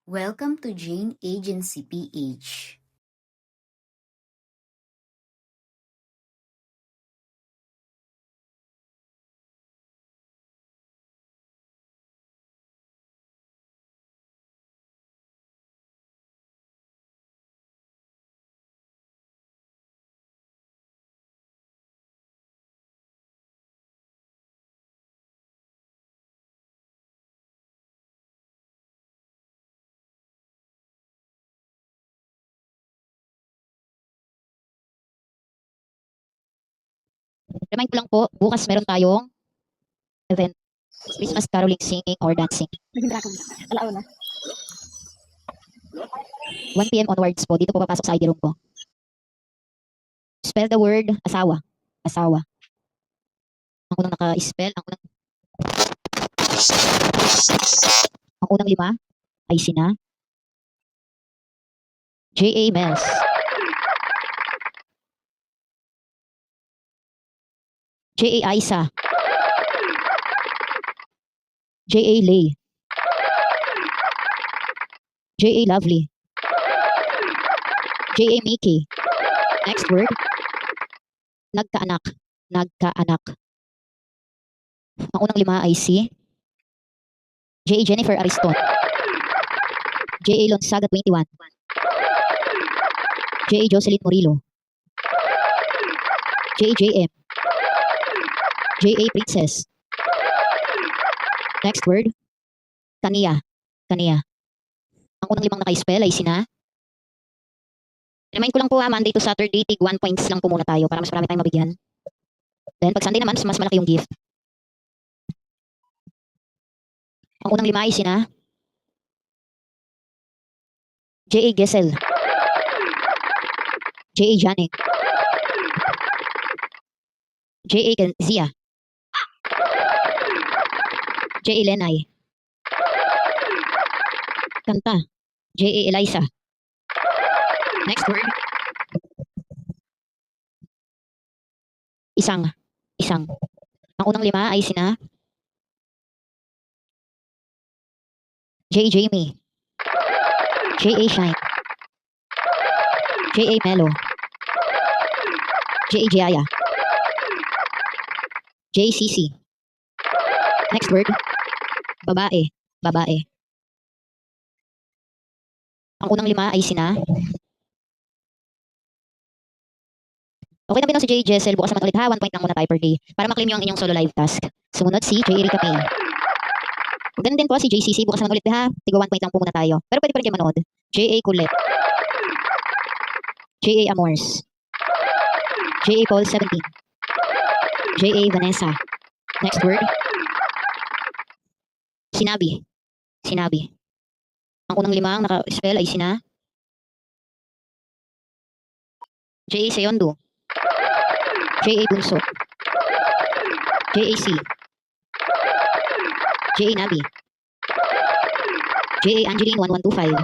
Welcome to Jane Agency PH. Remind ko lang po, bukas meron tayong event. Christmas caroling, singing, or dancing. Alauna. 1 p.m. onwards po, dito po papasok sa ID room ko. Spell the word asawa. Asawa. Ang unang naka-spell, ang unang lima ay sina J.A. Mels, J.A. Isa, J.A. Lay, J.A. Lovely, J.A. Mickey. Next word, nagkaanak. Nagkaanak. Ang unang lima ay si J.A. Jennifer Ariston, J.A. Lonsaga 21, J.A. Jocelyn Murillo, J.A. J.M., J.A. Princess. Next word, Kania. Kania. Ang unang limang naka-spell ay sina. Remind ko lang po Monday to Saturday, tig 1 points lang po muna tayo para mas marami tayong mabigyan. Then pag Sunday naman, mas malaki yung gift. Ang unang lima ay sina J.A. Gesel, J.A. Janek, J.A. Zia, J.A. Lenay, Kanta, J.A. Eliza. Next word, isang. Isang. Ang unang lima ay sina J.A. Jamie, J.A. Shine, J.A. Melo, J.A. Jaya, J.C.C. Next word, babae. Babae. Ang unang lima ay sina. Okay na si J. Jessel. Bukas naman ulit ha. 1 point lang muna tayo per day. Para maklaim yung inyong solo live task. Sumunod si J. Erika May. Ganun din po si JCC. Bukas naman ulit ha. Tigo 1 point lang po muna tayo. Pero pwede pa rin kayo manood. J.A. Kulet. J.A. Amors. J.A. Paul 17. J.A. Vanessa. Next word. Sinabi. Sinabi. Ang unang limang naka-spell ay sina J.A. Seyondo, J.A. Bunso, J.A.C, J.A. Nabi, J.A. Angeline 1125.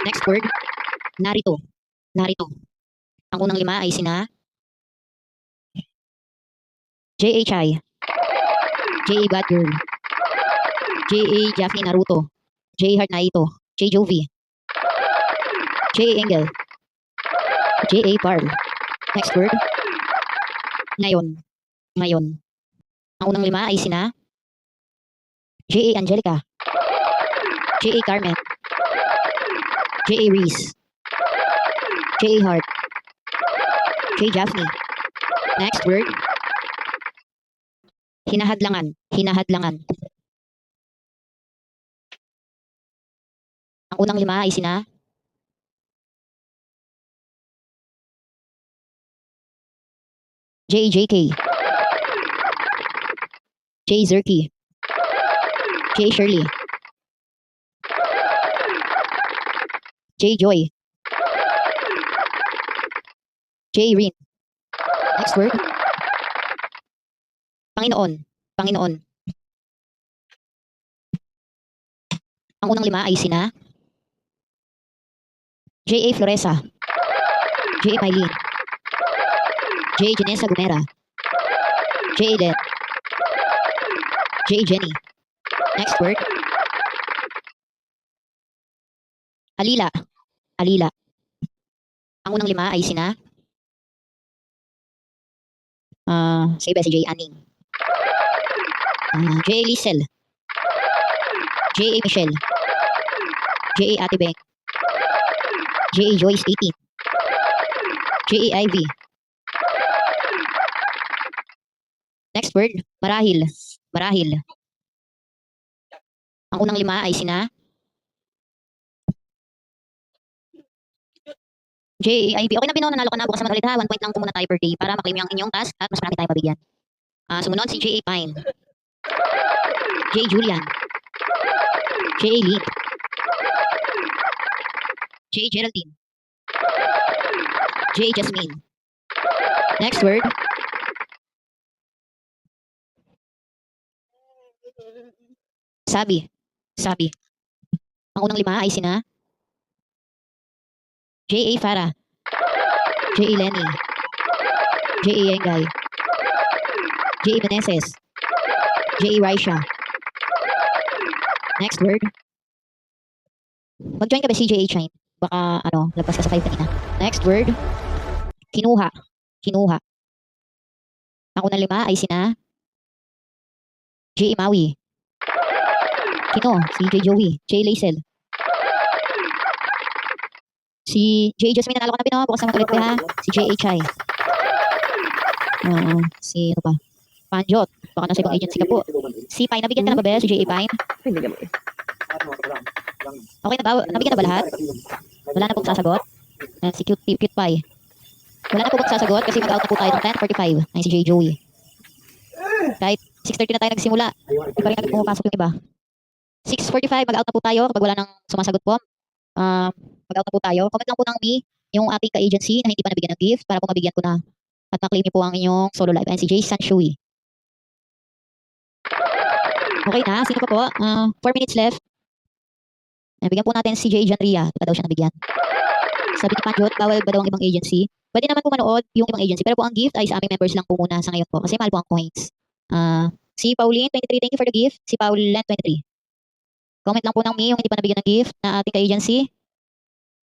Next word, narito. Narito. Ang unang lima ay sina J.A. Chai, J.A. Bad Girl, J.A. Jaffy Naruto, J.A. Heart Naito, J. Jovi, J.A. Engel, J.A. Barl. Next word, ngayon. Ngayon. Ang unang lima ay sina J.A. Angelica, J.A. Carmen, J.A. Reese, J.A. Hart, J. Jaffney. Next word, hinahadlangan. Hinahadlangan. Ang unang lima ay sina J.J.K, J. Zerky, J. Shirley, J. Joy, J. Rin. Next word, Panginoon. Panginoon. Ang unang lima ay sina J.A. Floresa, J.A. Mylene, J. Janessa Gumera, J. Den, J. Jenny. Next word, Alila. Alila. Ang unang 5 ay sina sa iba si J. Aning. J. Liesel. J. A. Michelle. J. A. Ate Beng. J. A. Joyce 18. J. A. Ivy. Next word, marahil. Marahil. Ang unang 5 ay sina J. A. Ivy. Okay na Pino, nanalo ka na. Bukas naman ulit ha. 1 point lang po muna tayo per day para maklaim yung inyong task at mas marami tayong mabigyan. Sumunod si J. A. Pine. J. Julian. J. A. Lee. J. Geraldine. J. Jasmine. Next word. Sabi. Sabi. Ang unang 5 ay sina J. A. Farah. J. A. Lenny. J. A. Engay. J. A. Meneses. J. A. Raisha. Next word. Mag-join ka ba si J. A. Shine? Baka lagpas ka sa 5 kanina. Next word. Kinuha. Kinuha. Ang unang 5 ay sina J. A. Maui. Kino, si J. Joey. J. Laisel. Si J. Jasmine, nanalo ka na Pino. Bukas naman ulit ha. Si J. A. Chai. Si ano pa? Panjot. Baka nasa ibang agency ka po. Si Pine, nabigyan ka na ba ba? Si J. A. Pine. Okay na ba? Nabigyan na ba lahat? Wala na pong sasagot. Si Cute Pie. Wala na po bang sasagot kasi mag-out na po tayo ng 10:45. Ay si J. Joey. Kahit 6:30 na tayo nagsimula. Hindi pa rin agad pumapasok yung iba. 6:45, mag-out na po tayo kapag wala nang sumasagot po. Mag-out na po tayo. Comment lang po ng me yung ating ka-agency na hindi pa nabigyan ng gift para po mabigyan ko na at na-claim niyo po ang inyong solo live. And si J. Sanshui. Okay na, sino pa po? 4 minutes left. Bigyan po natin si J. Janria. Di pa daw siya nabigyan. Sabi ni Panjot, bawal ba daw ang ibang agency? Pwede naman po manood yung ibang agency. Pero po ang gift ay sa aming members lang po muna sa ngayon po. Kasi mahal po ang coins. Si Pauline, 23, thank you for the gift. Si Pauline, 23. Comment lang po ng me yung hindi pa nabigyan ng gift na ating ka-agency.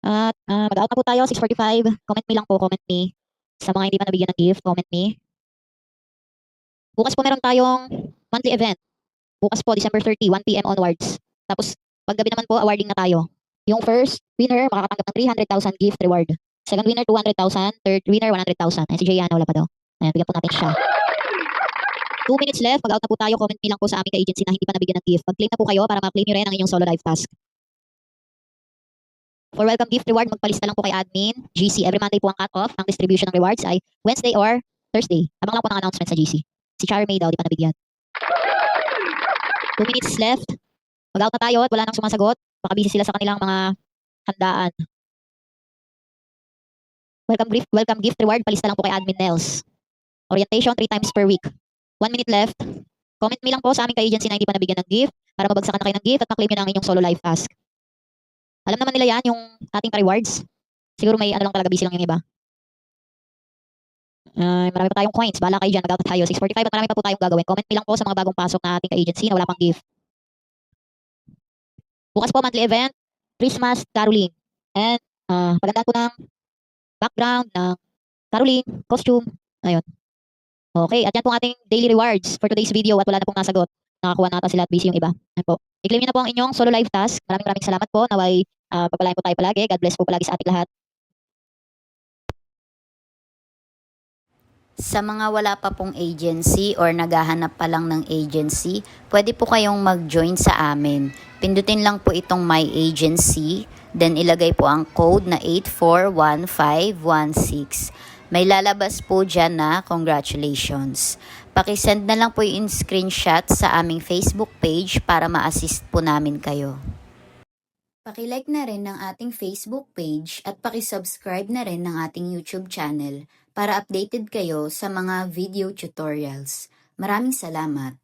At mag-out na po tayo, 6:45. Comment me lang po, comment me. Sa mga hindi pa nabigyan ng gift, comment me. Bukas po meron tayong monthly event. Bukas po, December 30, 1 p.m. onwards. Tapos, paggabi naman po, awarding na tayo. Yung first winner, makakatanggap ng 300,000 gift reward. Second winner, 200,000. Third winner, 100,000. Ayan, si Jayana, wala pa daw. Ayan, bigyan po natin siya. 2 minutes left, mag-out na po tayo. Comment me lang po sa aming ka-agency na hindi pa nabigyan ng gift. Mag-claim na po kayo para ma-claim nyo rin ang inyong solo live task. For welcome gift reward, magpalista lang po kay admin, GC. Every Monday po ang cut-off. Ang distribution ng rewards ay Wednesday or Thursday. Abang lang po ng announcement sa GC. Si Charmy daw, di pa nabigyan. 2 minutes left. Mag-out na tayo at wala nang sumasagot. Baka busy sila sa kanilang mga handaan. Welcome gift reward, palista lang po kay admin Nels. Orientation 3 times per week. 1 minute left. Comment me lang po sa aming ka-agency na hindi pa nabigyan ng gift para mabagsakan na kayo ng gift at ma-claim nyo na ang inyong solo live task. Alam naman nila yan, yung ating pa-rewards. Siguro may lang talaga, busy lang yung iba. Marami pa tayong coins. Bahala kayo dyan, mag-out tayo. 6:45 at marami pa po tayong gagawin. Comment me lang po sa mga bagong pasok na ating ka-agency na wala pang gift. Bukas po, monthly event, Christmas caroling. And pagandaan po ng background, ng caroling, costume. Ayun. Okay, at yan po ang ating daily rewards for today's video at wala na pong nasagot. Nakakuha na ata sila at busy yung iba. Ayan po. I-claim nyo na po ang inyong solo live task. Maraming salamat po. Naway pagpalain po tayo palagi. God bless po palagi sa ating lahat. Sa mga wala pa pong agency or naghahanap pa lang ng agency, pwede po kayong mag-join sa amin. Pindutin lang po itong My Agency, then ilagay po ang code na 841516. May lalabas po dyan na congratulations. Pakisend na lang po yung screenshot sa aming Facebook page para ma-assist po namin kayo. Pakilike na rin ng ating Facebook page at pakisubscribe na rin ng ating YouTube channel para updated kayo sa mga video tutorials. Maraming salamat!